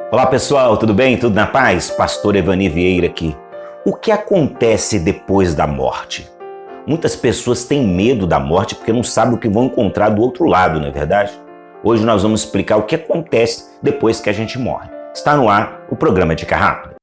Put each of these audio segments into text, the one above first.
Olá pessoal, tudo bem? Tudo na paz? Pastor Evani Vieira aqui. O que acontece depois da morte? Muitas pessoas têm medo da morte porque não sabem o que vão encontrar do outro lado, não é verdade? Hoje nós vamos explicar o que acontece depois que a gente morre. Está no ar o programa Dica Rápida.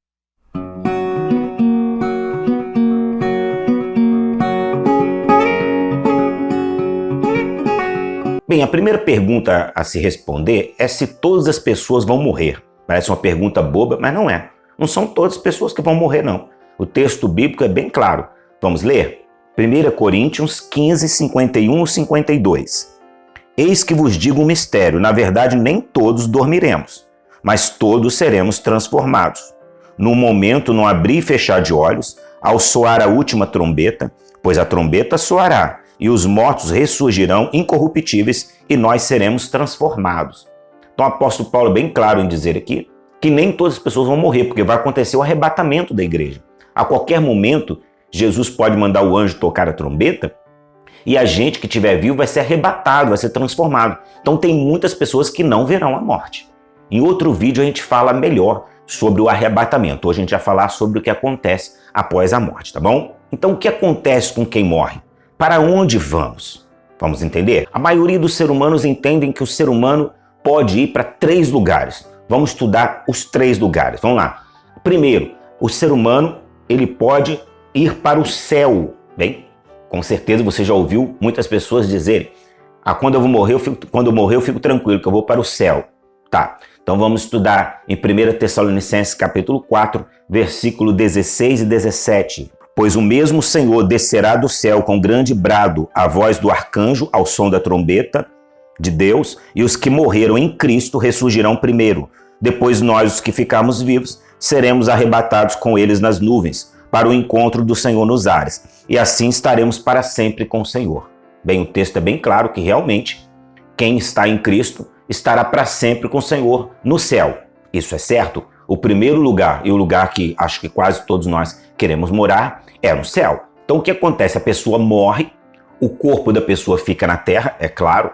Bem, a primeira pergunta a se responder é se todas as pessoas vão morrer. Parece uma pergunta boba, mas não é. Não são todas as pessoas que vão morrer, não. O texto bíblico é bem claro. Vamos ler? 1 Coríntios 15, 51 e 52. Eis que vos digo um mistério. Na verdade, nem todos dormiremos, mas todos seremos transformados. No momento, no abrir e fechar de olhos, ao soar a última trombeta, pois a trombeta soará, e os mortos ressurgirão incorruptíveis, e nós seremos transformados. Então o apóstolo Paulo é bem claro em dizer aqui que nem todas as pessoas vão morrer, porque vai acontecer o arrebatamento da igreja. A qualquer momento, Jesus pode mandar o anjo tocar a trombeta e a gente que estiver vivo vai ser arrebatado, vai ser transformado. Então tem muitas pessoas que não verão a morte. Em outro vídeo a gente fala melhor sobre o arrebatamento. Hoje a gente vai falar sobre o que acontece após a morte, tá bom? Então o que acontece com quem morre? Para onde vamos? Vamos entender? A maioria dos seres humanos entendem que o ser humano pode ir para 3 lugares. Vamos estudar os 3 lugares. Vamos lá. Primeiro, o ser humano ele pode ir para o céu. Bem, com certeza você já ouviu muitas pessoas dizerem: quando eu morrer eu fico tranquilo, que eu vou para o céu. Tá. Então vamos estudar em 1 Tessalonicenses capítulo 4, versículo 16 e 17. Pois o mesmo Senhor descerá do céu com grande brado, a voz do arcanjo, ao som da trombeta de Deus, e os que morreram em Cristo ressurgirão primeiro. Depois nós, os que ficarmos vivos, seremos arrebatados com eles nas nuvens, para o encontro do Senhor nos ares, e assim estaremos para sempre com o Senhor. Bem, o texto é bem claro que realmente quem está em Cristo estará para sempre com o Senhor no céu. Isso é certo? O primeiro lugar, e o lugar que acho que quase todos nós queremos morar, é no céu. Então o que acontece? A pessoa morre, o corpo da pessoa fica na terra, é claro,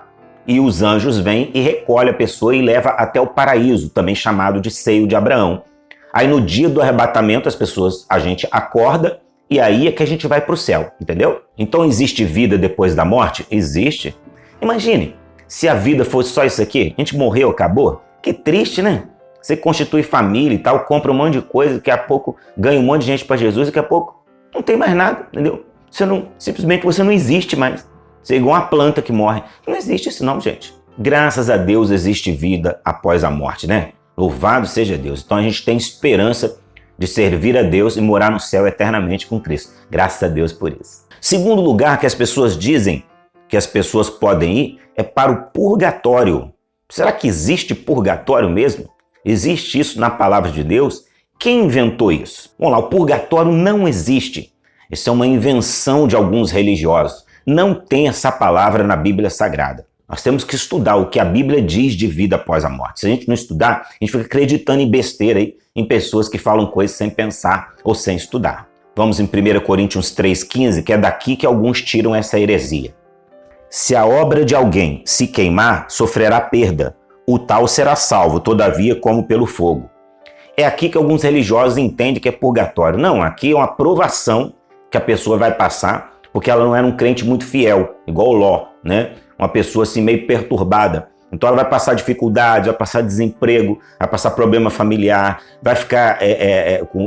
e os anjos vêm e recolhem a pessoa e leva até o paraíso, também chamado de seio de Abraão. Aí no dia do arrebatamento a gente acorda e aí é que a gente vai para o céu, entendeu? Então existe vida depois da morte? Existe. Imagine, se a vida fosse só isso aqui, a gente morreu, acabou. Que triste, né? Você constitui família e tal, compra um monte de coisa, daqui a pouco ganha um monte de gente para Jesus, daqui a pouco não tem mais nada, entendeu? Simplesmente você não existe mais. Você é igual uma planta que morre. Não existe isso não, gente. Graças a Deus existe vida após a morte, né? Louvado seja Deus. Então a gente tem esperança de servir a Deus e morar no céu eternamente com Cristo. Graças a Deus por isso. Segundo lugar que as pessoas dizem que as pessoas podem ir é para o purgatório. Será que existe purgatório mesmo? Existe isso na palavra de Deus? Quem inventou isso? Vamos lá, o purgatório não existe. Isso é uma invenção de alguns religiosos. Não tem essa palavra na Bíblia Sagrada. Nós temos que estudar o que a Bíblia diz de vida após a morte. Se a gente não estudar, a gente fica acreditando em besteira aí, em pessoas que falam coisas sem pensar ou sem estudar. Vamos em 1 Coríntios 3,15, que é daqui que alguns tiram essa heresia. Se a obra de alguém se queimar, sofrerá perda. O tal será salvo, todavia, como pelo fogo. É aqui que alguns religiosos entendem que é purgatório. Não, aqui é uma provação que a pessoa vai passar porque ela não era um crente muito fiel, igual Ló, né? Uma pessoa assim meio perturbada. Então ela vai passar dificuldade, vai passar desemprego, vai passar problema familiar, vai ficar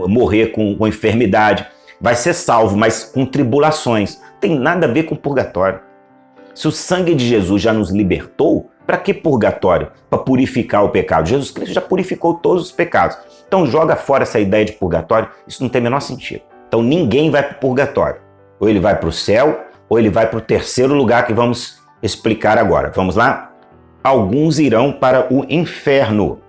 morrer com enfermidade, vai ser salvo, mas com tribulações. Não tem nada a ver com purgatório. Se o sangue de Jesus já nos libertou, para que purgatório? Para purificar o pecado. Jesus Cristo já purificou todos os pecados. Então joga fora essa ideia de purgatório, isso não tem o menor sentido. Então ninguém vai para o purgatório. Ou ele vai para o céu, ou ele vai para o terceiro lugar que vamos explicar agora. Vamos lá? Alguns irão para o inferno.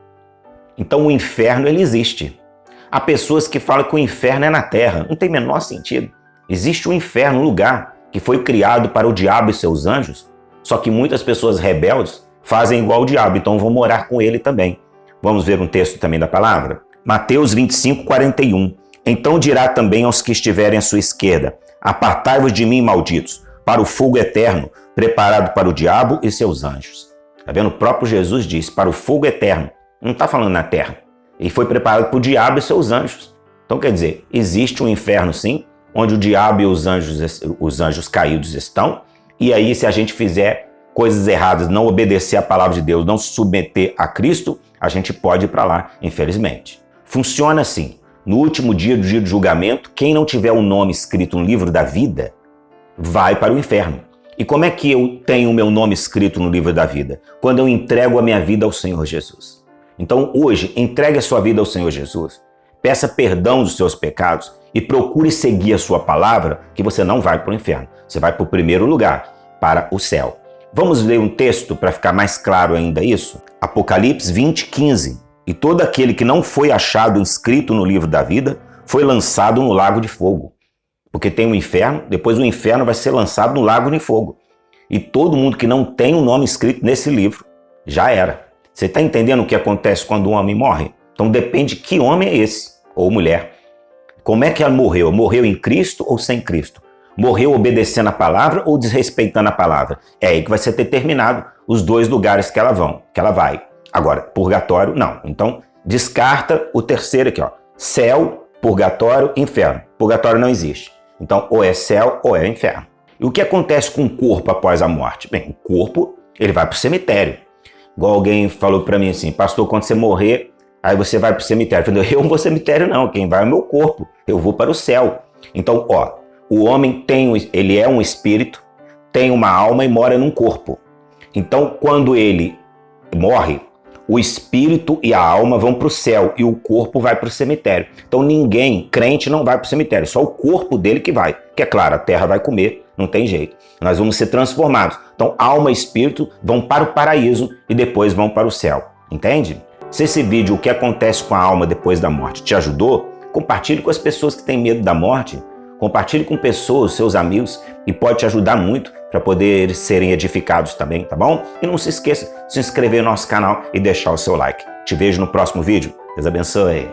Então o inferno ele existe. Há pessoas que falam que o inferno é na terra. Não tem o menor sentido. Existe o inferno, um lugar que foi criado para o diabo e seus anjos. Só que muitas pessoas rebeldes fazem igual o diabo, então vão morar com ele também. Vamos ver um texto também da palavra? Mateus 25, 41. Então dirá também aos que estiverem à sua esquerda: apartai-vos de mim, malditos, para o fogo eterno, preparado para o diabo e seus anjos. Tá vendo? O próprio Jesus diz, para o fogo eterno. Não está falando na terra. E foi preparado para o diabo e seus anjos. Então, quer dizer, existe um inferno sim, onde o diabo e os anjos caídos estão. E aí, se a gente fizer coisas erradas, não obedecer à palavra de Deus, não se submeter a Cristo, a gente pode ir para lá, infelizmente. Funciona assim. No último dia do julgamento, quem não tiver o nome escrito no livro da vida, vai para o inferno. E como é que eu tenho o meu nome escrito no livro da vida? Quando eu entrego a minha vida ao Senhor Jesus. Então hoje, entregue a sua vida ao Senhor Jesus, peça perdão dos seus pecados e procure seguir a sua palavra, que você não vai para o inferno. Você vai para o primeiro lugar, para o céu. Vamos ler um texto para ficar mais claro ainda isso? Apocalipse 20:15. E todo aquele que não foi achado inscrito no livro da vida foi lançado no lago de fogo. Porque tem o inferno, depois o inferno vai ser lançado no lago de fogo. E todo mundo que não tem o nome escrito nesse livro, já era. Você está entendendo o que acontece quando um homem morre? Então depende que homem é esse, ou mulher. Como é que ela morreu? Morreu em Cristo ou sem Cristo? Morreu obedecendo a palavra ou desrespeitando a palavra? É aí que vai ser determinado os dois lugares que ela vai. Agora, purgatório, não. Então, descarta o terceiro aqui, ó. Céu, purgatório, inferno. Purgatório não existe. Então, ou é céu ou é inferno. E o que acontece com o corpo após a morte? Bem, o corpo, ele vai para o cemitério. Igual alguém falou para mim assim, pastor, quando você morrer, aí você vai para o cemitério. Eu falei, eu não vou ao cemitério não, quem vai é o meu corpo. Eu vou para o céu. Então, ó, o homem ele é um espírito, tem uma alma e mora num corpo. Então, quando ele morre, o espírito e a alma vão para o céu e o corpo vai para o cemitério. Então ninguém, crente, não vai para o cemitério, só o corpo dele que vai. Que é claro, a terra vai comer, não tem jeito. Nós vamos ser transformados. Então alma e espírito vão para o paraíso e depois vão para o céu. Entende? Se esse vídeo, o que acontece com a alma depois da morte, te ajudou, compartilhe com as pessoas que têm medo da morte. Compartilhe com pessoas, seus amigos, e pode te ajudar muito para poder serem edificados também, tá bom? E não se esqueça de se inscrever no nosso canal e deixar o seu like. Te vejo no próximo vídeo. Deus abençoe.